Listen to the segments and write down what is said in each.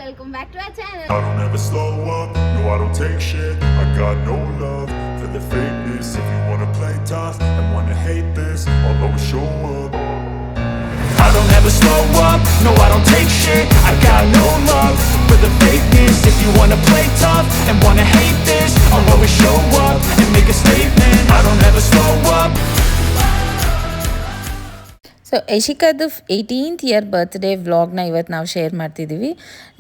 welcome back to our channel. I don't ever slow up, no I don't take shit. I got no love for the fakeness. If you wanna play tough and wanna hate this, I'll always show up. I don't ever slow up, no I don't take shit. I got no love for the fakeness. If you wanna play tough and wanna hate this, I'll always show up and make a statement. I don't ever slow up. So ಯಶಿಕಾದು 18th year birthday ವ್ಲಾಗ್ನ ಇವತ್ತು ನಾವು share ಮಾಡ್ತಿದ್ದೀವಿ.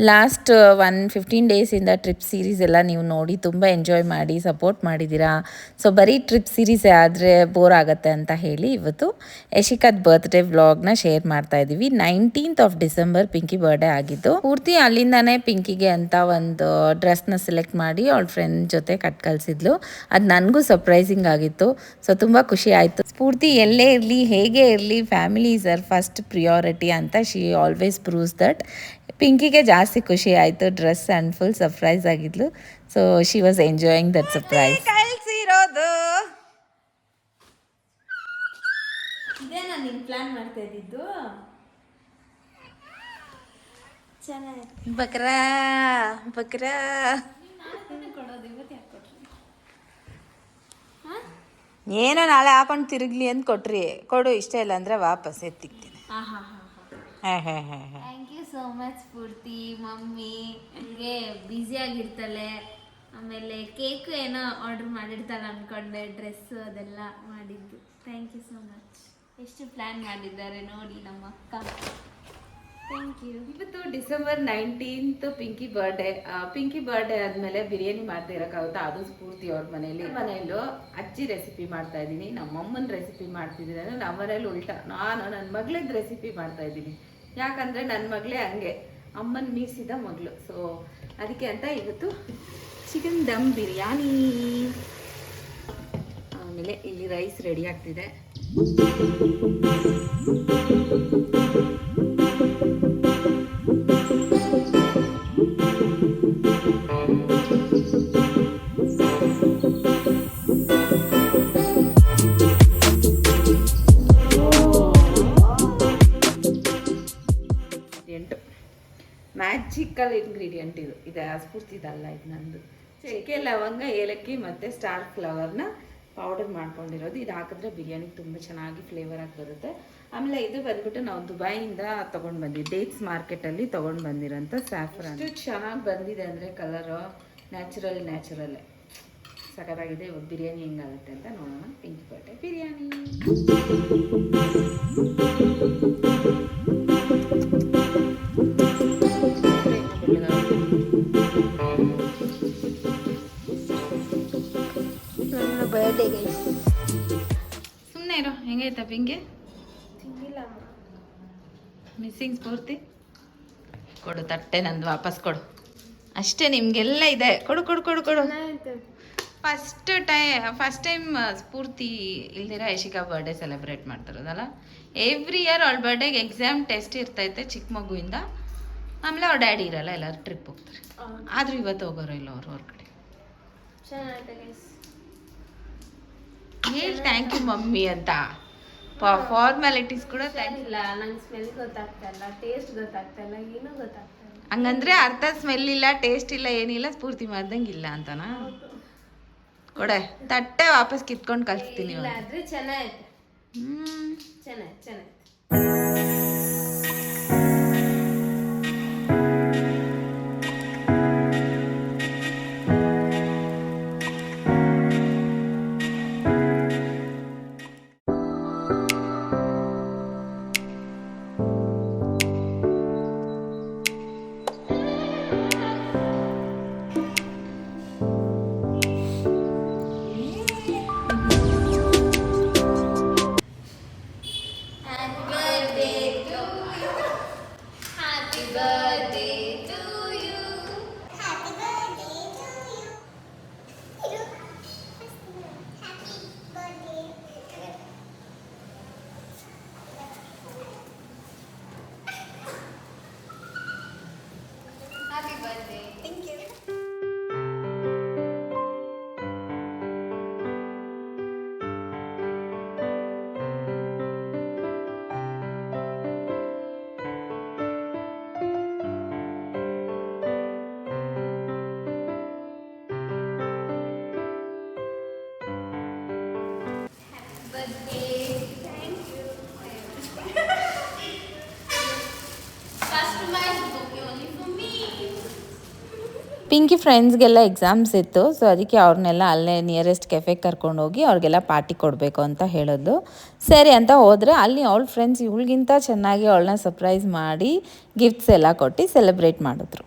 Last 15 ಡೇಸಿಂದ trip series ಎಲ್ಲ ನೀವು ನೋಡಿ ತುಂಬ enjoy ಮಾಡಿ ಸಪೋರ್ಟ್ ಮಾಡಿದ್ದೀರಾ. ಸೊ ಬರೀ ಟ್ರಿಪ್ ಸೀರೀಸೇ ಆದರೆ ಬೋರ್ ಆಗುತ್ತೆ ಅಂತ ಹೇಳಿ ಇವತ್ತು ಯಶಿಕಾದ ಬರ್ತ್ಡೇ ವ್ಲಾಗ್ನ ಶೇರ್ ಮಾಡ್ತಾ ಇದ್ದೀವಿ. 19th of December Pinki birthday ಆಗಿದ್ದು. ಪೂರ್ತಿ ಅಲ್ಲಿಂದಾನೇ ಪಿಂಕಿಗೆ ಅಂತ ಒಂದು ಡ್ರೆಸ್ನ ಸೆಲೆಕ್ಟ್ ಮಾಡಿ ಅವಳ ಫ್ರೆಂಡ್ ಜೊತೆ ಕಟ್ ಕಳಿಸಿದ್ಲು. ಅದು ನನಗೂ ಸರ್ಪ್ರೈಸಿಂಗ್ ಆಗಿತ್ತು. ಸೊ ತುಂಬ ಖುಷಿ ಆಯಿತು. ಸ್ಫೂರ್ತಿ ಎಲ್ಲೇ ಇರಲಿ ಹೇಗೆ ಇರಲಿ family is our first priority ಅಂತ ಶಿ ಆಲ್ವೇಸ್ ಪ್ರೂವ್ಸ್ ದಟ್. ಪಿಂಕಿಗೆ ಜಾಸ್ತಿ ಖುಷಿ ಆಯಿತು. ಡ್ರೆಸ್ ಆ್ಯಂಡ್ ಫುಲ್ ಸರ್ಪ್ರೈಸ್ ಆಗಿದ್ಲು. So she was enjoying that surprise. ಕಳ್ಸಿರೋದು ಇದೇ ನಾನು ನಿನ್ ಪ್ಲಾನ್ ಮಾಡ್ತಾ ಇದ್ದಿದ್ದು. ಚೆನ್ನಾಗಿ ಬಕ್ರಾ ಬಕ್ರಾ ಕೊಡೋದು ಇವತ್ತು ಯಾಕೆ ಕೊಟ್ರಿ? ಏನೋ ನಾಳೆ ಹಾಕೊಂಡು ತಿರುಗ್ಲಿ ಅಂತ ಕೊಟ್ರಿ. ಕೊಡು, ಇಷ್ಟ ಇಲ್ಲ ಅಂದರೆ ವಾಪಸ್ ಎತ್ತಿಕ್ತೀನಿ. Thank you so much Spoorthi. Mummy ಹಂಗೆ ಬ್ಯುಸಿಯಾಗಿರ್ತಾಳೆ. ಆಮೇಲೆ ಕೇಕು ಏನೋ ಆರ್ಡ್ರ್ ಮಾಡಿರ್ತಾಳೆ ಅಂದ್ಕೊಂಡೆ. ಡ್ರೆಸ್ಸು ಅದೆಲ್ಲ ಮಾಡಿದ್ದು. Thank you so much. ಎಷ್ಟು ಪ್ಲ್ಯಾನ್ ಮಾಡಿದ್ದಾರೆ ನೋಡಿ ನಮ್ಮ ಅಕ್ಕ. Thank you. ಇವತ್ತು December 19th Pinki birthday. Pinki birthday ಆದಮೇಲೆ ಬಿರಿಯಾನಿ ಮಾಡದೇ ಇರೋಕ್ಕಾಗುತ್ತಾ? ಅದು ಸ್ಫೂರ್ತಿ ಅವ್ರ ಮನೆಯಲ್ಲೂ ಅಜ್ಜಿ ರೆಸಿಪಿ ಮಾಡ್ತಾ ಇದ್ದೀನಿ, ನಮ್ಮಮ್ಮನ ರೆಸಿಪಿ ಮಾಡ್ತಿದ್ದೀನಿ. ಅಂದರೆ ನಮ್ಮ ಮನೇಲಿ ಉಲ್ಟಾ, ನಾನು ನನ್ನ ಮಗಳದ್ದು ರೆಸಿಪಿ ಮಾಡ್ತಾ ಇದ್ದೀನಿ. ಯಾಕಂದರೆ ನನ್ನ ಮಗಳೇ ಹಂಗೆ ಅಮ್ಮನ ಮೀರಿಸಿದ ಮಗಳು. ಸೊ ಅದಕ್ಕೆ ಅಂತ ಇವತ್ತು ಚಿಕನ್ ದಮ್ ಬಿರಿಯಾನಿ. ಆಮೇಲೆ ಇಲ್ಲಿ ರೈಸ್ ರೆಡಿ ಆಗ್ತಿದೆ. ಮ್ಯಾಜಿಕಲ್ ಇಂಗ್ರೀಡಿಯೆಂಟ್ ಇದು ಸ್ಫೂರ್ತಿದಲ್ಲ, ಇದು ನಂದು. ಚಕ್ಕೆ, ಲವಂಗ, ಏಲಕ್ಕಿ ಮತ್ತು ಸ್ಟಾರ್ ಫ್ಲವರ್ನ ಪೌಡರ್ ಮಾಡ್ಕೊಂಡಿರೋದು. ಇದು ಹಾಕಿದ್ರೆ ಬಿರಿಯಾನಿ ತುಂಬ ಚೆನ್ನಾಗಿ ಫ್ಲೇವರ್ ಆಗಿ ಬರುತ್ತೆ. ಆಮೇಲೆ ಇದು ಬಂದ್ಬಿಟ್ಟು ನಾವು ದುಬೈಯಿಂದ ತೊಗೊಂಡು ಬಂದಿದ್ದು, ಡೇಟ್ಸ್ ಮಾರ್ಕೆಟಲ್ಲಿ ತೊಗೊಂಡು ಬಂದಿರೋಂಥ ಸ್ಯಾಫ್ರಾನ್. ಎಷ್ಟು ಚೆನ್ನಾಗಿ ಬಂದಿದೆ ಅಂದರೆ ಕಲರು ನ್ಯಾಚುರಲ್ಲೇ ಸಖತ್ತಾಗಿದೆ. ಇವಾಗ ಬಿರಿಯಾನಿ ಹೆಂಗಾಗುತ್ತೆ ಅಂತ ನೋಡೋಣ. Pinky birthday biryani. Birthday guys. ಸುಮ್ಮನೆ ಇರೋ. ಹೆಂಗೈತಾ ಪಿಂಗೆ? ತಿಂದಿಲ್ಲ ಮಿಸ್ಸಿಂಗ್ ಸ್ಫೂರ್ತಿ. ಕೊಡು ತಟ್ಟೆ, ನಂದು ವಾಪಸ್ ಕೊಡು. ಅಷ್ಟೇ, ನಿಮಗೆಲ್ಲ ಇದೆ. ಕೊಡು ಕೊಡು ಕೊಡು ಕೊಡು. ಫಸ್ಟ್ ಟೈಮ್ ಸ್ಫೂರ್ತಿ ಇಲ್ದಿರ ಯಶಿಕಾ ಬರ್ಡೇ ಸೆಲೆಬ್ರೇಟ್ ಮಾಡ್ತಿರೋದಲ್ಲ. ಎವ್ರಿ ಇಯರ್ ಅವಳ ಬರ್ಡೇಗೆ ಎಕ್ಸಾಮ್ ಟೆಸ್ಟ್ ಇರ್ತೈತೆ ಚಿಕ್ಕ ಮಗುವಿಂದ. ಆಮೇಲೆ ಅವ್ರ ಡ್ಯಾಡಿ ಇರಲ್ಲ, ಎಲ್ಲರೂ ಟ್ರಿಪ್ ಹೋಗ್ತಾರೆ. ಆದರೂ ಇವತ್ತು ಹೋಗೋರು ಇಲ್ಲ ಅವ್ರ ಹೊರಗಡೆ. ಹೇಳಿ ಥ್ಯಾಂಕ್ ಯು ಮಮ್ಮಿ ಅಂತ. ಫಾರ್ಮ್ಯಾಲಿಟೀಸ್ ಕೂಡ ಥ್ಯಾಂಕ್ ಇಲ್ಲ. ನಂಗೆ ಸ್ಮೆಲ್ ಗೊತ್ತಾಗ್ತಾ ಇಲ್ಲ, ಟೇಸ್ಟ್ ಗೊತ್ತಾಗ್ತಾ ಇಲ್ಲ, ಏನೂ ಗೊತ್ತಾಗ್ತಾ ಇಲ್ಲ. ಹಂಗಂದ್ರೆ ಅರ್ಥ ಸ್ಮೆಲ್ ಇಲ್ಲ, ಟೇಸ್ಟ್ ಇಲ್ಲ, ಏನಿಲ್ಲ, ಸ್ಫೂರ್ತಿ ಮಾಡ್ದಂಗೆ ಇಲ್ಲ ಅಂತನಾ? ಕೊಡೆ ತಟ್ಟೆ, ವಾಪಸ್ ಕಿತ್ಕೊಂಡು ಕಳಿಸ್ತೀನಿ. ಇಲ್ಲ ಆದ್ರೆ ಚೆನ್ನಾಯ್ತು. ಚೆನ್ನಾಯ್ತು. ಪಿಂಕಿ ಫ್ರೆಂಡ್ಸ್ಗೆಲ್ಲ ಎಕ್ಸಾಮ್ಸ್ ಇತ್ತು, ಸೊ ಅದಕ್ಕೆ ಅವ್ರನ್ನೆಲ್ಲ ಅಲ್ಲೇ ನಿಯರೆಸ್ಟ್ ಕೆಫೆಗೆ ಕರ್ಕೊಂಡೋಗಿ ಅವ್ರಿಗೆಲ್ಲ ಪಾರ್ಟಿ ಕೊಡಬೇಕು ಅಂತ ಹೇಳೋದು. ಸರಿ ಅಂತ ಹೋದರೆ ಅಲ್ಲಿ ಅವಳ ಫ್ರೆಂಡ್ಸ್ ಇವಳಿಗಿಂತ ಚೆನ್ನಾಗಿ ಅವಳನ್ನ ಸರ್ಪ್ರೈಸ್ ಮಾಡಿ ಗಿಫ್ಟ್ಸ್ ಎಲ್ಲ ಕೊಟ್ಟು ಸೆಲೆಬ್ರೇಟ್ ಮಾಡಿದ್ರು.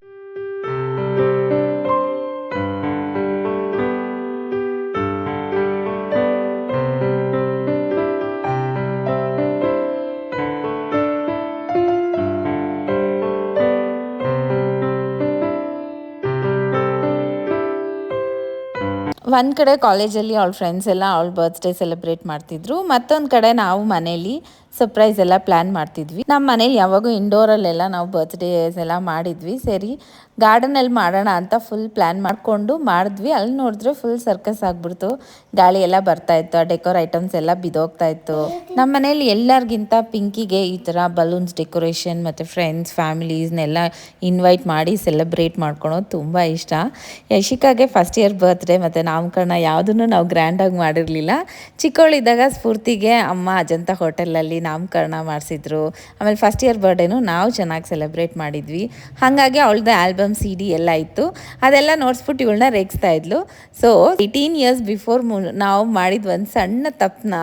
ಒಂದು ಕಡೆ ಕಾಲೇಜಲ್ಲಿ ಅವಳ ಫ್ರೆಂಡ್ಸ್ ಎಲ್ಲ ಅವಳ ಬರ್ತ್ಡೇ ಸೆಲೆಬ್ರೇಟ್ ಮಾಡ್ತಿದ್ರು, ಮತ್ತೊಂದು ಕಡೆ ನಾವು ಮನೇಲಿ ಸರ್ಪ್ರೈಸ್ ಎಲ್ಲ ಪ್ಲ್ಯಾನ್ ಮಾಡ್ತಿದ್ವಿ. ನಮ್ಮ ಮನೇಲಿ ಯಾವಾಗೂ ಇಂಡೋರಲ್ಲೆಲ್ಲ ನಾವು ಬರ್ತ್ಡೇಸ್ ಎಲ್ಲ ಮಾಡಿದ್ವಿ. ಸರಿ ಗಾರ್ಡನಲ್ಲಿ ಮಾಡೋಣ ಅಂತ ಫುಲ್ ಪ್ಲ್ಯಾನ್ ಮಾಡಿಕೊಂಡು ಮಾಡಿದ್ವಿ. ಅಲ್ಲಿ ನೋಡಿದ್ರೆ ಫುಲ್ ಸರ್ಕಸ್ ಆಗಿಬಿಡ್ತು. ಗಾಳಿ ಎಲ್ಲ ಬರ್ತಾಯಿತ್ತು, ಆ ಡೆಕೋರ್ ಐಟಮ್ಸ್ ಎಲ್ಲ ಬಿದ್ದೋಗ್ತಾಯಿತ್ತು. ನಮ್ಮ ಮನೇಲಿ ಎಲ್ಲರಿಗಿಂತ ಪಿಂಕಿಗೆ ಈ ಥರ ಬಲೂನ್ಸ್ ಡೆಕೋರೇಷನ್ ಮತ್ತು ಫ್ರೆಂಡ್ಸ್ ಫ್ಯಾಮಿಲೀಸ್ನೆಲ್ಲ ಇನ್ವೈಟ್ ಮಾಡಿ ಸೆಲೆಬ್ರೇಟ್ ಮಾಡ್ಕೊಳೋದು ತುಂಬ ಇಷ್ಟ. ಯಶಿಕಾಗೆ ಫಸ್ಟ್ ಇಯರ್ ಬರ್ತ್ಡೇ ಮತ್ತು ನಾಮಕರಣ ಯಾವುದನ್ನು ನಾವು ಗ್ರ್ಯಾಂಡಾಗಿ ಮಾಡಿರಲಿಲ್ಲ. ಚಿಕ್ಕವಳಿದ್ದಾಗ ಸ್ಫೂರ್ತಿಗೆ ಅಮ್ಮ ಅಜಂತ ಹೋಟೆಲಲ್ಲಿ ನಾಮಕರಣ ಮಾಡಿಸಿದ್ರು. ಆಮೇಲೆ ಫಸ್ಟ್ ಇಯರ್ ಬರ್ಡೇನು ನಾವು ಚೆನ್ನಾಗಿ ಸೆಲೆಬ್ರೇಟ್ ಮಾಡಿದ್ವಿ. ಹಾಗಾಗಿ ಅವಳದ್ದು ಆಲ್ಬಮ್ CD ಎಲ್ಲ ಇತ್ತು. ಅದೆಲ್ಲ ನೋಡಿಸ್ಬಿಟ್ಟು ಇವಳನ್ನ ರೇಗಿಸ್ತಾ ಇದ್ಲು. ಸೊ 18 ಇಯರ್ಸ್ ಬಿಫೋರ್ ನಾವು ಮಾಡಿದ ಒಂದು ಸಣ್ಣ ತಪ್ಪನ್ನ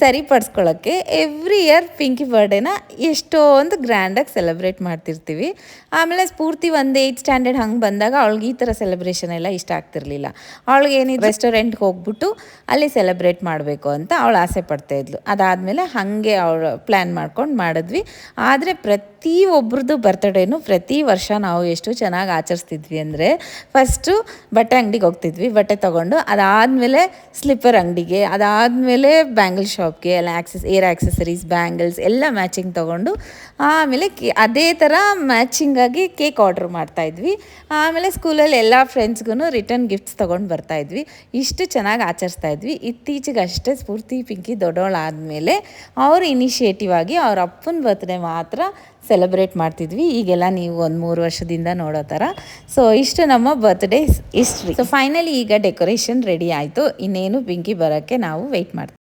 ಸರಿಪಡಿಸ್ಕೊಳ್ಳೋಕ್ಕೆ ಎವ್ರಿ ಇಯರ್ ಪಿಂಕಿ ಬರ್ಡೇನ ಎಷ್ಟೊಂದು ಗ್ರ್ಯಾಂಡಾಗಿ ಸೆಲೆಬ್ರೇಟ್ ಮಾಡ್ತಿರ್ತೀವಿ. ಆಮೇಲೆ ಸ್ಫೂರ್ತಿ ಒಂದು 8th ಸ್ಟ್ಯಾಂಡರ್ಡ್ ಹಂಗೆ ಬಂದಾಗ ಅವಳಿಗೆ ಈ ಥರ ಸೆಲೆಬ್ರೇಷನ್ ಎಲ್ಲ ಇಷ್ಟ ಆಗ್ತಿರ್ಲಿಲ್ಲ. ಅವಳಿಗೆ ಏನಿದೆ ರೆಸ್ಟೋರೆಂಟ್ಗೆ ಹೋಗ್ಬಿಟ್ಟು ಅಲ್ಲಿ ಸೆಲೆಬ್ರೇಟ್ ಮಾಡಬೇಕು ಅಂತ ಅವಳು ಆಸೆ ಪಡ್ತಾಯಿದ್ಲು. ಅದಾದಮೇಲೆ ಹಾಗೆ ಅವಳು ಪ್ಲ್ಯಾನ್ ಮಾಡ್ಕೊಂಡು ಮಾಡಿದ್ವಿ. ಆದರೆ ಪ್ರತಿಯೊಬ್ಬರದ್ದು ಬರ್ತಡೇನು ಪ್ರತಿ ವರ್ಷ ನಾವು ಎಷ್ಟು ಚೆನ್ನಾಗಿ ಆಚರಿಸ್ತಿದ್ವಿ ಅಂದರೆ, ಫಸ್ಟು ಬಟ್ಟೆ ಅಂಗಡಿಗೆ ಹೋಗ್ತಿದ್ವಿ, ಬಟ್ಟೆ ತೊಗೊಂಡು ಅದಾದಮೇಲೆ ಸ್ಲಿಪ್ಪರ್ ಅಂಗಡಿಗೆ, ಅದಾದಮೇಲೆ ಬ್ಯಾಂಗಲ್ ಶಾಪ್ಗೆ ಎಲ್ಲ ಏರ್ ಆಕ್ಸೆಸರೀಸ್ ಬ್ಯಾಂಗಲ್ಸ್ ಎಲ್ಲ ಮ್ಯಾಚಿಂಗ್ ತೊಗೊಂಡು ಆಮೇಲೆ ಅದೇ ಥರ ಮ್ಯಾಚಿಂಗಾಗಿ ಕೇಕ್ ಆರ್ಡ್ರ್ ಮಾಡ್ತಾಯಿದ್ವಿ. ಆಮೇಲೆ ಸ್ಕೂಲಲ್ಲಿ ಎಲ್ಲ ಫ್ರೆಂಡ್ಸ್ಗೂ ರಿಟರ್ನ್ ಗಿಫ್ಟ್ಸ್ ತೊಗೊಂಡು ಬರ್ತಾಯಿದ್ವಿ. ಇಷ್ಟು ಚೆನ್ನಾಗಿ ಆಚರಿಸ್ತಾ ಇದ್ವಿ. ಇತ್ತೀಚೆಗೆ ಅಷ್ಟೇ ಸ್ಫೂರ್ತಿ ಪಿಂಕಿ ದೊಡ್ಡವಳಾದಮೇಲೆ ಅವ್ರ ಇನಿಷಿಯೇಟಿವ್ ಆಗಿ ಅವ್ರ ಅಪ್ಪನ ಬರ್ತ್ಡೇ ಮಾತ್ರ ಸೆಲೆಬ್ರೇಟ್ ಮಾಡ್ತಿದ್ವಿ. ಈಗೆಲ್ಲ ನೀವು ಒಂದು 3 ವರ್ಷದಿಂದ ನೋಡೋ ಥರ. ಸೊ ಇಷ್ಟು ನಮ್ಮ ಬರ್ತ್ಡೇ ಹಿಸ್ಟ್ರಿ. ಸೊ ಫೈನಲಿ ಈಗ ಡೆಕೋರೇಷನ್ ರೆಡಿ ಆಯಿತು. ಇನ್ನೇನು ಪಿಂಕಿ ಬರೋಕ್ಕೆ ನಾವು ವೆಯ್ಟ್ ಮಾಡ್ತೀವಿ.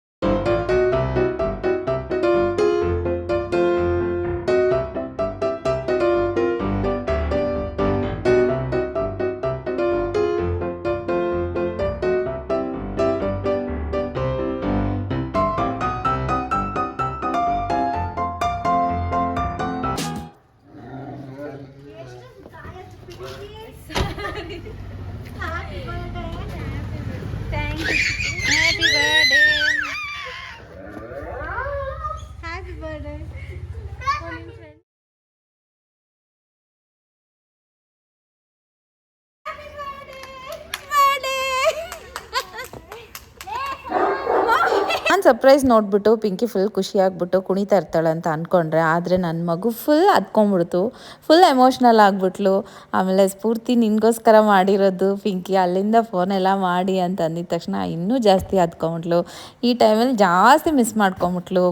ನಾನು ಸರ್ಪ್ರೈಸ್ ನೋಡಿಬಿಟ್ಟು ಪಿಂಕಿ ಫುಲ್ ಖುಷಿಯಾಗ್ಬಿಟ್ಟು ಕುಣಿತಾ ಇರ್ತಾಳೆ ಅಂತ ಅಂದ್ಕೊಂಡ್ರೆ, ಆದರೆ ನನ್ನ ಮಗು ಫುಲ್ ಹತ್ಕೊಂಡ್ಬಿಡ್ತು, ಫುಲ್ ಎಮೋಷ್ನಲ್ ಆಗಿಬಿಟ್ಲು. ಆಮೇಲೆ ಸ್ಫೂರ್ತಿ ನಿನಗೋಸ್ಕರ ಮಾಡಿರೋದು ಪಿಂಕಿ, ಅಲ್ಲಿಂದ ಫೋನೆಲ್ಲ ಮಾಡಿ ಅಂತ ಅಂದಿದ ತಕ್ಷಣ ಇನ್ನೂ ಜಾಸ್ತಿ ಹತ್ಕೊಂಬಿಟ್ಲು. ಈ ಟೈಮಲ್ಲಿ ಜಾಸ್ತಿ ಮಿಸ್ ಮಾಡ್ಕೊಂಬಿಟ್ಲು.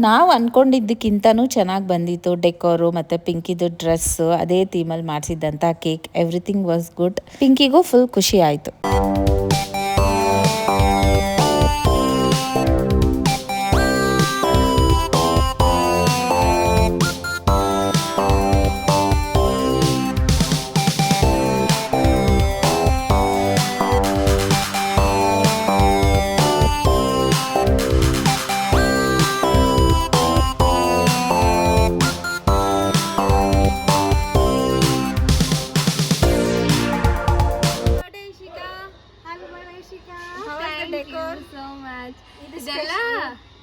ನಾವು ಅಂದ್ಕೊಂಡಿದ್ದಕ್ಕಿಂತನೂ ಚೆನ್ನಾಗಿ ಬಂದಿತ್ತು ಡೆಕೋರು ಮತ್ತು ಪಿಂಕಿದು ಡ್ರೆಸ್ಸು, ಅದೇ ಥೀಮಲ್ಲಿ ಮಾಡಿಸಿದ್ದಂಥ ಕೇಕ್, ಎವ್ರಿಥಿಂಗ್ ವಾಸ್ ಗುಡ್. ಪಿಂಕಿಗೂ ಫುಲ್ ಖುಷಿ ಆಯಿತು.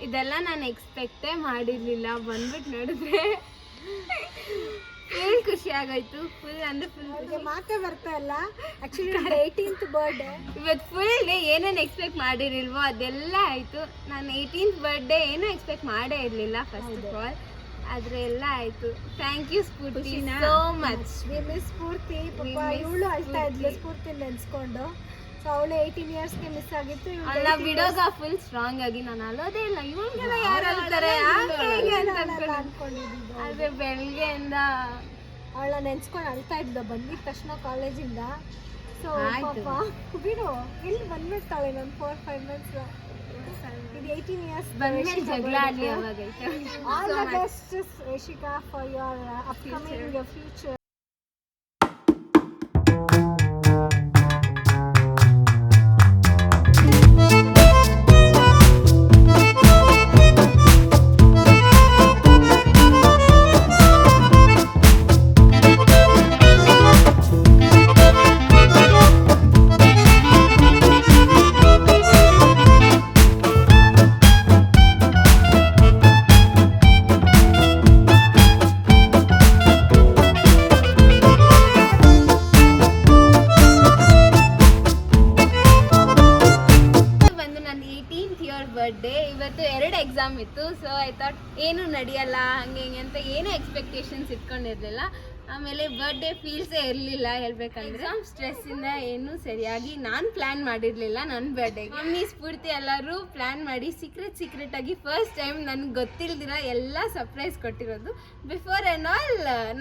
ಇದೆಲ್ಲ ನಾನು ಎಕ್ಸ್ಪೆಕ್ಟೇ ಮಾಡಿರ್ಲಿಲ್ಲ. ಬಂದ್ಬಿಟ್ಟು ನೋಡಿದ್ರೆ ಏನ್ ಖುಷಿ ಆಗೋಯ್ತು. ಫುಲ್ ಅಂದ್ರೆ ಫುಲ್ ಮಾತೇ ಬರ್ತಾ ಇಲ್ಲ. ಆಕ್ಚುಲಿ 18th ಬರ್ಡೇ ಇವತ್ತು ಫುಲ್ ಡೇ ಏನೇನು ಎಕ್ಸ್ಪೆಕ್ಟ್ ಮಾಡಿರಿಲ್ವೋ ಅದೆಲ್ಲ ಆಯ್ತು. ನಾನು 18th ಬರ್ಡೇ ಏನೂ ಎಕ್ಸ್ಪೆಕ್ಟ್ ಮಾಡೇ ಇರಲಿಲ್ಲ ಫಸ್ಟ್ ಆಫ್ ಆಲ್, ಆದ್ರೆ ಎಲ್ಲ ಆಯ್ತು. Thank you Spoorthi so much. We miss Spoorthi. ಪಾಪ ಇವಳು ಅಳ್ತಾ ಇದ್ಲು ಸ್ಫೂರ್ತಿ ನೆನ್ಸ್ಕೊಂಡು. ಸೊ ಅವಳು 18 ಇಯರ್ಸ್ಗೆ ಮಿಸ್ ಆಗಿತ್ತು. ಅಲ್ಲ ಬಿಡೋಗ ಫುಲ್ ಸ್ಟ್ರಾಂಗ್ ಆಗಿ ನಾನು ಅಲ್ಲೋದೇ ಇಲ್ಲ, ಇವ್ರಿಗೆಲ್ಲ ಯಾರು ಅಳ್ತಾರೆ ಅನ್ಕೊಂಡಿದ್ದು. ಆದ್ರೆ ಬೆಳಗ್ಗೆಯಿಂದ ಅವಳ ನೆನ್ಸ್ಕೊಂಡು ಅಳ್ತಾ ಇದ್ದ ಬಂದಿದ ತಕ್ಷಣ ಕಾಲೇಜಿಂದ. ಸೊ ಆಯ್ತು. ಪಾಪ ಬಿಡು, ಇಲ್ಲಿ ಬಂದ್ಬಿಡ್ತಾಳೆ ನಾನು 4-5 ಮಂತ್ಸ್. ಇದು 18 ಇಯರ್ಸ್ ಬಂದ್ಮೇಲೆ ಜಗಳ ಆಡ್ಲಿ ಅವಾಗ. All the best Yashika for your upcoming future. Birthday ಇವತ್ತು 2 ಎಕ್ಸಾಮ್ ಇತ್ತು. ಸೊ ಐ ಥಾಟ್ ಏನು ನಡೆಯಲ್ಲ ಹಂಗೆ ಹಿಂಗೆ ಅಂತ ಏನೂ ಎಕ್ಸ್ಪೆಕ್ಟೇಷನ್ಸ್ ಇಟ್ಕೊಂಡಿರಲಿಲ್ಲ. ಆಮೇಲೆ ಬರ್ಡೇ ಫೀಲ್ಸೇ ಇರಲಿಲ್ಲ ಹೇಳ್ಬೇಕಂದ್ರೆ. ಎಕ್ಸಾಮ್ ಸ್ಟ್ರೆಸ್ಸಿಂದ ಏನೂ ಸರಿಯಾಗಿ ನಾನು ಪ್ಲ್ಯಾನ್ ಮಾಡಿರಲಿಲ್ಲ ನನ್ನ ಬರ್ಡೇಗೆ. ಮಮ್ಮಿ ಸ್ಫೂರ್ತಿ ಎಲ್ಲರೂ ಪ್ಲ್ಯಾನ್ ಮಾಡಿ ಸೀಕ್ರೆಟಾಗಿ ಫಸ್ಟ್ ಟೈಮ್ ನನಗೆ ಗೊತ್ತಿಲ್ದಿರ ಎಲ್ಲ ಸರ್ಪ್ರೈಸ್ ಕೊಟ್ಟಿರೋದು. ಬಿಫೋರ್ ಆ್ಯಂಡ್ ಆಲ್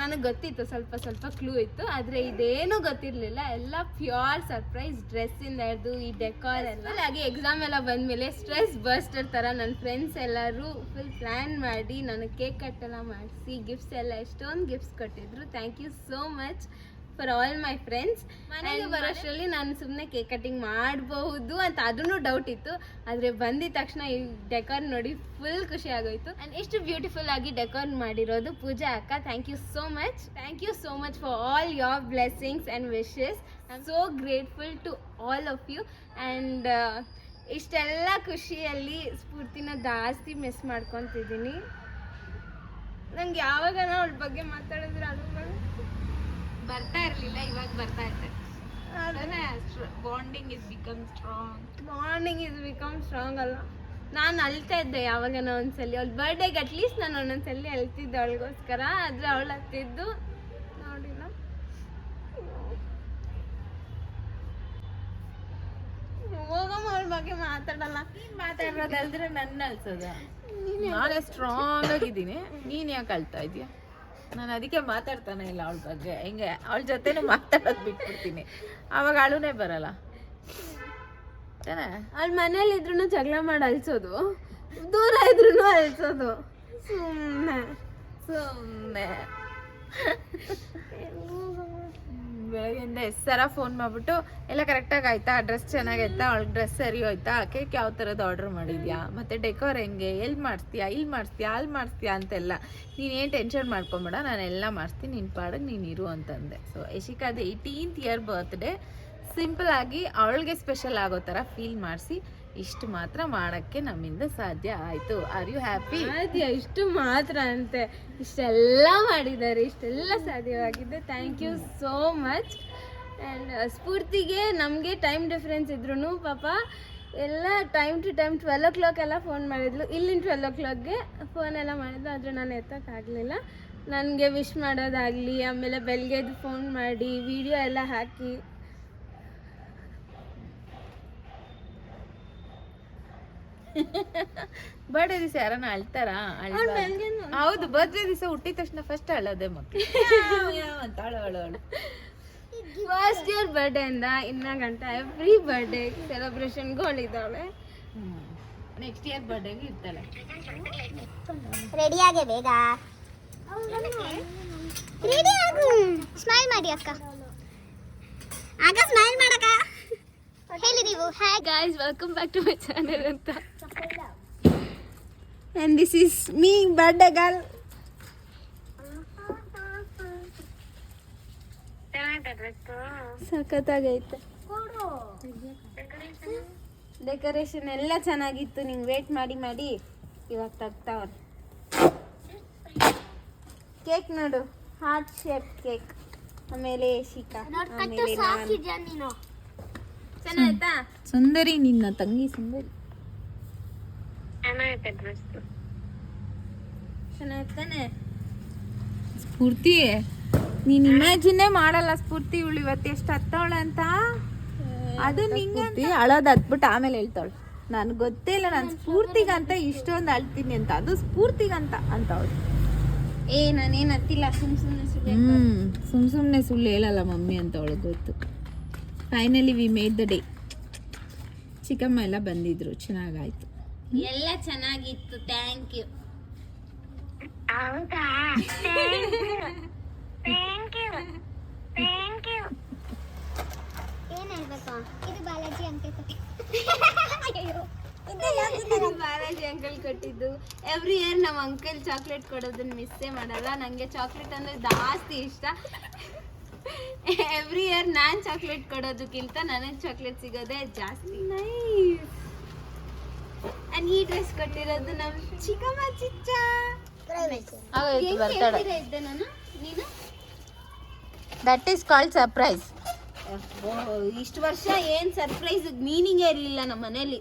ನನಗೆ ಗೊತ್ತಿತ್ತು, ಸ್ವಲ್ಪ ಕ್ಲೂ ಇತ್ತು, ಆದರೆ ಇದೇನೂ ಗೊತ್ತಿರಲಿಲ್ಲ. ಎಲ್ಲ ಪ್ಯೂರ್ ಸರ್ಪ್ರೈಸ್, ಡ್ರೆಸ್ಸಿಂದ ಹಿಡಿದು ಈ ಡೆಕೋರ್ ಎಲ್ಲ. ಹಾಗೆ ಎಕ್ಸಾಮ್ ಎಲ್ಲ ಬಂದಮೇಲೆ ಸ್ಟ್ರೆಸ್ ಬರ್ಸ್ಟರ್ ಥರ ನನ್ನ ಫ್ರೆಂಡ್ಸ್ ಎಲ್ಲರೂ ಫುಲ್ ಪ್ಲ್ಯಾನ್ ಮಾಡಿ ನನಗೆ ಕೇಕ್ ಕಟ್ಟೆಲ್ಲ ಮಾಡಿಸಿ ಗಿಫ್ಟ್ಸ್ ಎಲ್ಲ ಎಷ್ಟೊಂದು ಗಿಫ್ಟ್ಸ್ ಕೊಟ್ಟಿದ್ರು. Thank you so much for all my friends. ಮನೆಗೆ ಬರೋಷ್ಟರಲ್ಲಿ ನಾನು ಸುಮ್ಮನೆ ಕೇಕ್ ಕಟ್ಟಿಂಗ್ ಮಾಡಬಹುದು ಅಂತ ಅದೂ ಡೌಟ್ ಇತ್ತು. ಆದರೆ ಬಂದಿದ ತಕ್ಷಣ ಈ ಡೆಕೋರ್ ನೋಡಿ ಫುಲ್ ಖುಷಿ ಆಗೋಯ್ತು. ಆ್ಯಂಡ್ ಎಷ್ಟು ಬ್ಯೂಟಿಫುಲ್ ಆಗಿ ಡೆಕೋರ್ ಮಾಡಿರೋದು ಪೂಜಾ ಅಕ್ಕ. Thank you so much for all your blessings and wishes. I am so grateful to all of you. And ಇಷ್ಟೆಲ್ಲ ಖುಷಿಯಲ್ಲಿ ಸ್ಫೂರ್ತಿನ ಜಾಸ್ತಿ ಮಿಸ್ ಮಾಡ್ಕೊತಿದ್ದೀನಿ. ನಂಗೆ ಯಾವಾಗ ಅವಳ ಬಗ್ಗೆ ಮಾತಾಡಿದ್ರೆ ಅದು ಬರ್ತಾ ಇರಲಿಲ್ಲ, ಇವಾಗ ಬರ್ತಾ ಇರ್ತದೆ. ಬಾಂಡಿಂಗ್ ಇಸ್ ಬಿಕಮ್ ಸ್ಟ್ರಾಂಗ್ ಅಲ್ಲ. ನಾನು ಅಳ್ತಾ ಇದ್ದೆ ಯಾವಾಗನ ಒಂದ್ಸಲಿ ಅವಳ ಬರ್ಡೇಗೆ. ಅಟ್ಲೀಸ್ಟ್ ನಾನು ಒಂದೊಂದ್ಸಲಿ ಅಳ್ತಿದ್ದೆ ಅವಳಿಗೋಸ್ಕರ. ಆದರೆ ಅವಳು ಹತ್ತಿದ್ದು ನೋಡಿಲ್ಲ. ಹೋಗಮ್ಮ ಅವಳ ಬಗ್ಗೆ ಮಾತಾಡಲ್ಲ. ಮಾತಾಡೋದಲ್ದ್ರೆ ನನ್ನ ಅಲ್ಸದ. ನಾನೇ ಸ್ಟ್ರಾಂಗ್ ಆಗಿದ್ದೀನಿ, ನೀನ್ ಯಾಕೆ ಅಳ್ತಾ ಇದೀಯ? ನಾನು ಅದಕ್ಕೆ ಮಾತಾಡ್ತಾನೆ ಇಲ್ಲ ಅವಳ ಬಗ್ಗೆ. ಹಿಂಗೆ ಅವಳ ಜೊತೆನೂ ಮಾತಾಡೋದು ಬಿಟ್ಬಿಡ್ತೀನಿ, ಅವಾಗ ಅಳುನೇ ಬರಲ್ಲ ತಾನೆ. ಅವಳ ಮನೇಲಿ ಇದ್ರೂ ಜಗಳ ಮಾಡಿ ಅಲ್ಸೋದು, ದೂರ ಇದ್ರೂ ಅಲ್ಸೋದು. ಸುಮ್ಮನೆ ಬೆಳಗ್ಗೆಯಿಂದ ಎಷ್ಟು ಸಲ ಫೋನ್ ಮಾಡಿಬಿಟ್ಟು ಎಲ್ಲ ಕರೆಕ್ಟಾಗಿ ಆಯ್ತಾ, ಡ್ರೆಸ್ ಚೆನ್ನಾಗೈತಾ, ಅವಳಿಗೆ ಡ್ರೆಸ್ ಸರಿ ಹೋಯ್ತಾ, ಕೇಕ್ ಯಾವ ಥರದ್ದು ಆರ್ಡ್ರ್ ಮಾಡಿದ್ಯಾ, ಮತ್ತು ಡೆಕೋರ್ ಹೆಂಗೆ, ಎಲ್ಲಿ ಮಾಡಿಸ್ತೀಯಾ, ಇಲ್ಲಿ ಮಾಡಿಸ್ತೀಯಾ, ಅಲ್ಲಿ ಮಾಡಿಸ್ತೀಯಾ ಅಂತೆಲ್ಲ. ನೀನೇನು ಟೆನ್ಷನ್ ಮಾಡ್ಕೊಂಬೇಡ, ನಾನೆಲ್ಲ ಮಾಡಿಸ್ತೀನಿ, ನಿನ್ನ ಪಾಡಿಗೆ ನೀನು ಇರು ಅಂತಂದೆ. ಸೊ ಯಶಿಕಾದ 18th ಇಯರ್ ಬರ್ತ್ಡೇ ಸಿಂಪಲಾಗಿ ಅವಳಿಗೆ ಸ್ಪೆಷಲ್ ಆಗೋ ಥರ ಫೀಲ್ ಮಾಡಿಸಿ ಇಷ್ಟು ಮಾತ್ರ ಮಾಡೋಕ್ಕೆ ನಮ್ಮಿಂದ ಸಾಧ್ಯ ಆಯಿತು. Are you happy? ಸಾಧ್ಯ ಇಷ್ಟು ಮಾತ್ರ ಅಂತೆ, ಇಷ್ಟೆಲ್ಲ ಮಾಡಿದ್ದಾರೆ, ಇಷ್ಟೆಲ್ಲ ಸಾಧ್ಯವಾಗಿದೆ. Thank you so much. And ಸ್ಫೂರ್ತಿಗೆ ನಮಗೆ ಟೈಮ್ ಡಿಫ್ರೆನ್ಸ್ ಇದ್ರೂ ಪಾಪ ಎಲ್ಲ ಟೈಮ್ ಟು ಟೈಮ್ 12 o'clock ಎಲ್ಲ ಫೋನ್ ಮಾಡಿದ್ಲು. ಇಲ್ಲಿನ 12 o'clockಗೆ ಫೋನ್ ಎಲ್ಲ ಮಾಡಿದ್ಲು, ಆದರೆ ನಾನು ಎತ್ತೋಕ್ಕಾಗಲಿಲ್ಲ. ನನಗೆ ವಿಶ್ ಮಾಡೋದಾಗಲಿ, ಆಮೇಲೆ ಬೆಳಗ್ಗೆದು ಫೋನ್ ಮಾಡಿ ವಿಡಿಯೋ ಎಲ್ಲ ಹಾಕಿ ಬರ್ಡೇ ದಿವಸ ಯಾರನ್ನ ಅಳ್ತಾರ? ಹೌದು, ಬರ್ಡೇ ದಿವಸ ಹುಟ್ಟಿದ ತಕ್ಷಣ ಫಸ್ಟ್ ಅಳೋದೆ ಮಕ್ಕಳು ಅಂತ ಅಳು. ಫಸ್ಟ್ ಇಯರ್ ಬರ್ಡೇಯಿಂದ ಇನ್ನ ಗಂಟ ಎವ್ರಿ ಬರ್ಡೇ ಸೆಲೆಬ್ರೇಷನ್ಗಳಿದ್ದಾವೆ. ನೆಕ್ಸ್ಟ್ ಇಯರ್ ಬರ್ಡೇಗೆ ಇರ್ತಾಳೆ. ರೆಡಿ ಆಗಿ ಬೇಗ ರೆಡಿ ಆಗು. ಸ್ಮೈಲ್ ಮಾಡಿ ಅಕ್ಕ, ಆಗ ಸ್ಮೈಲ್ ಮಾಡಕ್ಕ ಹೇಳಿ ನೀವು. Hi guys, welcome back to my channel ಅಂತ. And this is me, birthday girl. ಸಖತ್ತಾಗೈತೆ ಡೆಕೋರೇಷನ್ ಎಲ್ಲ ಚೆನ್ನಾಗಿತ್ತು. ನಿಂಗೆ ವೇಟ್ ಮಾಡಿ ಇವಾಗ ತೆಗ್ತಾವ್ರೆ. ಕೇಕ್ ನೋಡು, ಹಾರ್ಟ್ ಶೇಪ್ ಕೇಕ್. ಆಮೇಲೆ ಶಿಕಾ, ಆಮೇಲೆ ನಾನು. ಚೆನ್ನಾಯ್ತಾ? ಸುಂದರಿ, ನಿನ್ನ ತಂಗಿ ಸುಂದರಿ. ಚೆನ್ನಾಯ್ತಾನೆ? ಸ್ಫೂರ್ತಿ, ನೀನು ಇಮ್ಯಾಜಿನ್ನೇ ಮಾಡಲ್ಲ ಸ್ಫೂರ್ತಿ ಇವಳು ಇವತ್ತು ಎಷ್ಟು ಹತ್ತವಳೆ ಅಂತ. ಅದು ನಿಂಗೆ ಅಳೋದು ಹತ್ಬಿಟ್ಟು ಆಮೇಲೆ ಹೇಳ್ತಾಳು ನನಗೆ ಗೊತ್ತೇ ಇಲ್ಲ ನಾನು ಸ್ಫೂರ್ತಿಗಂತ ಇಷ್ಟೊಂದು ಅಳ್ತೀನಿ ಅಂತ, ಅದು ಸ್ಫೂರ್ತಿಗಂತ ಅಂತ ಅವಳು. ನಾನೇನು ಹತ್ತಿಲ್ಲ, ಸುಮ್ಮನೆ ಸುಳ್ಳು ಹೇಳಲ್ಲ ಮಮ್ಮಿ ಅಂತ ಅವಳಿಗೆ ಗೊತ್ತು. Finally we made the day. ಚಿಕ್ಕಮ್ಮ ಎಲ್ಲ ಬಂದಿದ್ರು, ಚೆನ್ನಾಗಾಯ್ತು. ಎಲ್ಲ ಚೆನ್ನಾಗಿತ್ತು, ಥ್ಯಾಂಕ್ ಯು. ಏನ್ ಹೇಳ್ಬೇಕು? ಇದು ಬಾಲಾಜಿ ಅಂಕಲ್ ಬಾಲಾಜಿ ಅಂಕಲ್ ಕೊಟ್ಟಿದ್ದು. ಎವ್ರಿ ಇಯರ್ ನಮ್ಮ ಅಂಕಲ್ ಚಾಕ್ಲೇಟ್ ಕೊಡೋದನ್ನ ಮಿಸ್ಸೇ ಮಾಡಲ್ಲ. ನನಗೆ ಚಾಕ್ಲೇಟ್ ಅಂದರೆ ಜಾಸ್ತಿ ಇಷ್ಟ. ಎವ್ರಿ ಇಯರ್ ನಾನು ಚಾಕ್ಲೇಟ್ ಕೊಡೋದಕ್ಕಿಂತ ನನಗೆ ಚಾಕ್ಲೇಟ್ ಸಿಗೋದೇ ಜಾಸ್ತಿ. ನೈಸ್. ಅಂಡ್ ಈ ಡ್ರೆಸ್ ಕೊಟ್ಟಿರೋದು ನಮ್ಮ ಚಿಕ್ಕಮ್ಮ ಚಿಚ್ಚ. ಇದ್ದೆ ನಾನು, ನೀನು ದಟ್ ಈಸ್ ಕಾಲ್ಡ್ ಸರ್ಪ್ರೈಸ್. ಇಷ್ಟು ವರ್ಷ ಏನ್ ಸರ್ಪ್ರೈಸ್ ಮೀನಿಂಗೇ ಇರಲಿಲ್ಲ ನಮ್ಮ ಮನೇಲಿ.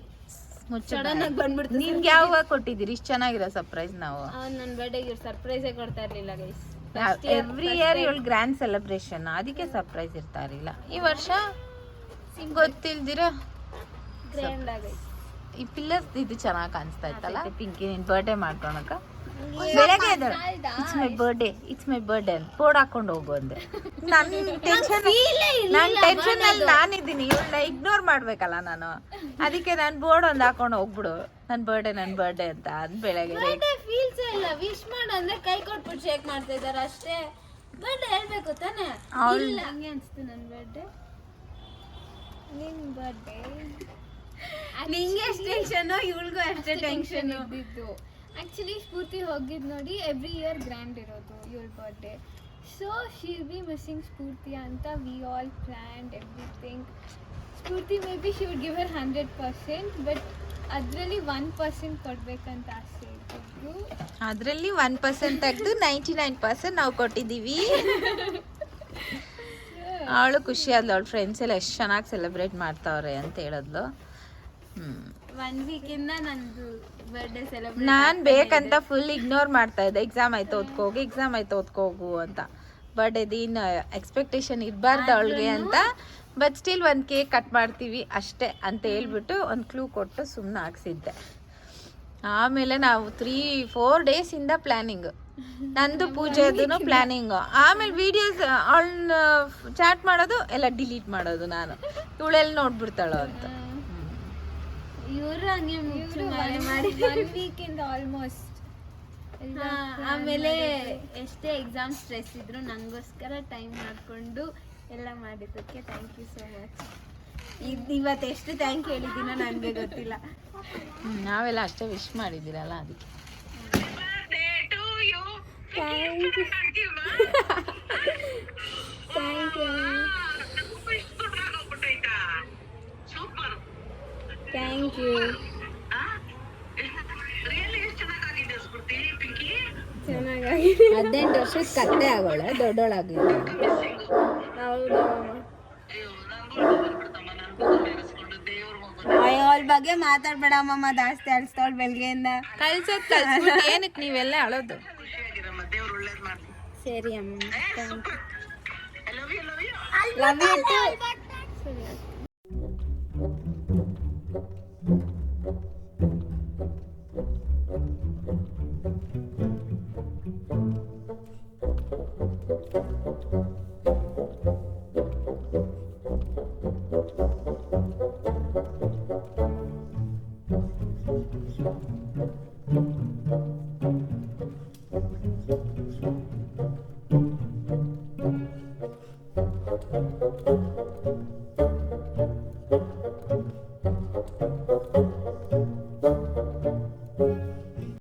ಸಡನ್ ಆಗಿ ಬಂದ್ಬಿಡ್ತು. ನಿಮ್ಗೆ ಯಾವಾಗ ಕೊಟ್ಟಿದ್ದೀರಿ ಇಷ್ಟು ಚೆನ್ನಾಗಿರೋ ಸರ್ಪ್ರೈಸ್? ನಾವು ನನ್ನ ಬರ್ಡೇಗೆ ಸರ್ಪ್ರೈಸೇ ಕೊಡ್ತಾ ಇರ್ಲಿಲ್ಲ ಗೈಸ್. ಎವ್ರಿ ಇಯರ್ ಇವಳು ಗ್ರ್ಯಾಂಡ್ ಸೆಲೆಬ್ರೇಷನ್, ಅದಕ್ಕೆ ಸರ್ಪ್ರೈಸ್ ಇರ್ತಾ ಇರಲಿಲ್ಲ. ಈ ವರ್ಷ ಗೊತ್ತಿಲ್ದಿರ ಗ್ರ್ಯಾಂಡ್ ಆಗೈತೆ. ಈ ಪಿಲ್ಲರ್ಸ್ ಇದು ಚೆನ್ನಾಗಿ ಕಾಣಿಸ್ತಾ ಇತ್ತಲ್ಲ. ಪಿಂಕಿ ನಿನ್ ಬರ್ಡೇ ಮಾಡ್ಕೊಳಕ ಬೆಳಗ್ಗೆ ಇಟ್ಸ್ ಮೈ ಬರ್ಡೇ ಅಂತ ಬೋರ್ಡ್ ಹಾಕೊಂಡು ಹೋಗು ಅಂದೆ. ನನ್ನ ಟೆನ್ಷನ್ ಅಲ್ಲಿ ನಾನಿದ್ದೀನಿ, ಇವಳನ್ನ ಇಗ್ನೋರ್ ಮಾಡ್ಬೇಕಲ್ಲ ನಾನು. ಅದಕ್ಕೆ ನಾನು ಬೋರ್ಡ್ ಒಂದು ಹಾಕೊಂಡು ಹೋಗ್ಬಿಡು, ನನ್ನ ಬರ್ಡೇ ಅಂತ ಅಂದ್ ಬೆಳಗ್ಗೆ. ಫೀಲ್ಸ್ ಇಲ್ಲ, ವಿಶ್ ಮಾಡಂದ್ರೆ ಕೈ ಕೊಟ್ಬಿಟ್ಟು ಶೇಕ್ ಮಾಡ್ತಾ ಇದಾರೆ ಅಷ್ಟೇ. ಬರ್ಡೇ ಹೇಳ್ಬೇಕು ತಾನೆ. ಇಲ್ಲ ಹಂಗೆ ಅನ್ಸ್ತು ನನ್ನ ಬರ್ಡೇ. ನಿನ್ ಬರ್ಡೇ ನಿಂಗೆ ಎಷ್ಟು ಟೆನ್ಷನ್, ಇವಳಿಗೂ ಅಷ್ಟೇ ಟೆನ್ಷನ್ ಇದ್ದಿದ್ದು. ಆ್ಯಕ್ಚುಲಿ ಸ್ಫೂರ್ತಿ ಹೋಗಿದ್ದು ನೋಡಿ, ಎವ್ರಿ ಇಯರ್ ಗ್ರ್ಯಾಂಡ್ ಇರೋದು ಇವಳ birthday. So she'll be missing Spoorthi ಅಂತ we all planned everything. Spoorthi maybe she would give her 100%, but ಅದರಲ್ಲಿ 1% ಕೊಡ್ಬೇಕಂತ ಆಸೆ ಇತ್ತು. ಅದರಲ್ಲಿ 1% ತೆಗೆದು 99% ನಾವು ಕೊಟ್ಟಿದ್ದೀವಿ. ಅವಳು ಖುಷಿ ಆದ್ಲು, ಅವಳ ಫ್ರೆಂಡ್ಸ್ ಎಲ್ಲ ಎಷ್ಟು ಚೆನ್ನಾಗಿ ಸೆಲೆಬ್ರೇಟ್ ಮಾಡ್ತಾವ್ರೆ ಅಂತ ಹೇಳಿದ್ಲು. 1 ವೀಕಿಂದ ನಂದು ಬರ್ಡೇ ಸೆಲೆಬ್ರೇಟ್ ನಾನು ಬೇಕಂತ ಫುಲ್ ಇಗ್ನೋರ್ ಮಾಡ್ತಾ ಇದ್ದೆ. ಎಕ್ಸಾಮ್ ಆಯ್ತು ಓದ್ಕೋಗು ಅಂತ. ಬರ್ಡೇದಿನ ಎಕ್ಸ್ಪೆಕ್ಟೇಷನ್ ಇರಬಾರ್ದು ಅವಳಿಗೆ ಅಂತ. ಬಟ್ ಸ್ಟಿಲ್ ಒಂದು ಕೇಕ್ ಕಟ್ ಮಾಡ್ತೀವಿ ಅಷ್ಟೇ ಅಂತ ಹೇಳ್ಬಿಟ್ಟು ಒಂದು ಕ್ಲೂ ಕೊಟ್ಟು ಸುಮ್ಮನೆ ಹಾಕ್ಸಿದ್ದೆ. ಆಮೇಲೆ ನಾವು 3-4 ಡೇಸಿಂದ ಪ್ಲ್ಯಾನಿಂಗ್, ನಂದು ಪೂಜೆದೂ ಪ್ಲ್ಯಾನಿಂಗು. ಆಮೇಲೆ ವೀಡಿಯೋಸ್ ಅವಳನ್ನ ಚಾಟ್ ಮಾಡೋದು ಎಲ್ಲ ಡಿಲೀಟ್ ಮಾಡೋದು ನಾನು, ಇವಳೆಲ್ಲ ನೋಡ್ಬಿಡ್ತಾಳೋ ಅಂತ. ಇವರು ಹಂಗೆ ಮಾಡಿ 1 ವೀಕಿಂದ ಆಲ್ಮೋಸ್ಟ್. ಆಮೇಲೆ ಎಷ್ಟೇ ಎಕ್ಸಾಮ್ ಸ್ಟ್ರೆಸ್ ಇದ್ರು ನಂಗೋಸ್ಕರ ಟೈಮ್ ಮಾಡಿಕೊಂಡು ಎಲ್ಲ ಮಾಡಿದ್ದಕ್ಕೆ ಥ್ಯಾಂಕ್ ಯು ಸೋ ಮಚ್. ಇವತ್ತು ಎಷ್ಟು ಥ್ಯಾಂಕ್ ಹೇಳಿದ್ದೀನೋ ನನಗೆ ಗೊತ್ತಿಲ್ಲ. ನಾವೆಲ್ಲ ಅಷ್ಟೇ ವಿಶ್ ಮಾಡಿದ್ದೀರಲ್ಲ ಅದಕ್ಕೆ. Thank you. ಚೆನ್ನಾಗಿದೆ. 18 ವರ್ಷದ ಕತ್ತೆ ಆಗೋಳೆ, ದೊಡ್ಡೋಳಾಗಿದ್ದಾಳೆ. ಅವಳ ಬಗ್ಗೆ ಮಾತಾಡ್ಬೇಡಮ್ಮ, ಜಾಸ್ತಿ ಅಳ್ಸ್ತಾವಳು ಬೆಳಗ್ಗೆಯಿಂದ. ಕಳ್ಸೋದು ಏನಕ್ಕೆ ನೀವೆಲ್ಲ ಅಳೋದು? ಸರಿ ಅಮ್ಮ, ಲವ್ ಯು.